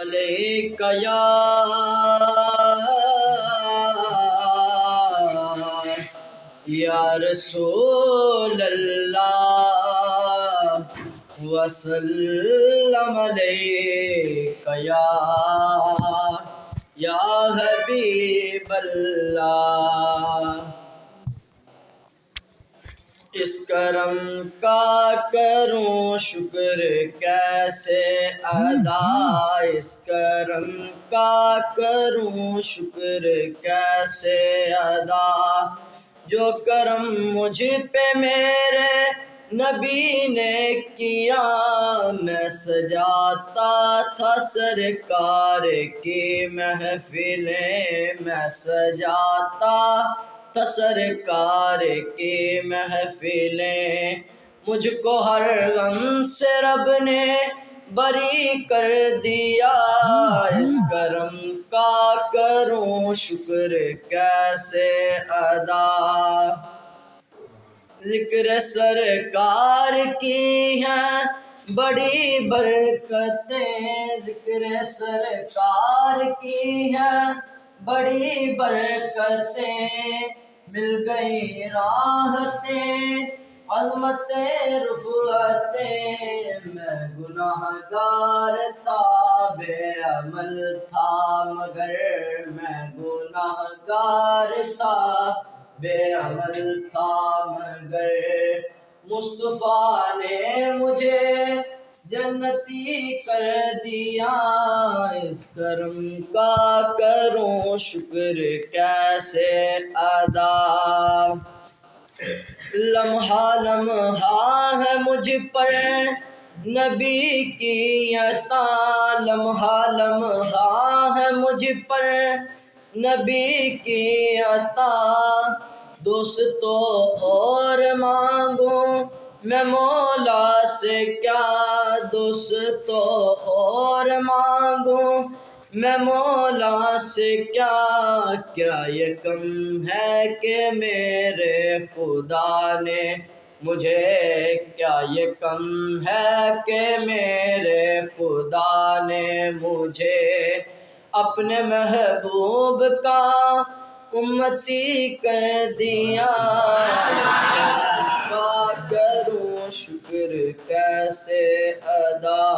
علیک یا رسول اللہ وسلم علیک یا حبیب اللہ۔ اس کرم کا کروں شکر کیسے ادا، اس کرم کا کروں شکر کیسے ادا، جو کرم مجھ پہ میرے نبی نے کیا، میں سجاتا تھا سرکار کی محفلیں، میں سجاتا تھا سرکار کی محفلیں، مجھ کو ہر غم سے رب نے بری کر دیا، اس کرم کا کروں شکر کیسے ادا۔ ذکر سرکار کی ہیں بڑی برکتیں، ذکر سرکار کی ہیں بڑی برکتیں، مل گئی راحتیں عظمتیں رفعتیں، میں گناہ گار تھا بے عمل تھا مگر، میں گناہ گار تھا بے عمل تھا مگر، مصطفیٰ نے مجھے جنتی کر دیا، اس کرم کا کروں شکر کیسے ادا۔ لمحہ لمحہ ہے مجھ پر نبی کی عطا، لمحہ لمحہ ہے مجھ پر نبی کی عطا، دوستو اور مانگوں میں مولا سے کیا، دوستو اور مانگوں میں مولا سے کیا، کیا یہ کم ہے کہ میرے خدا نے مجھے، کیا یہ کم ہے کہ میرے خدا نے مجھے اپنے محبوب کا امتی کر دیا، کا کروں شکر کیسے ادا۔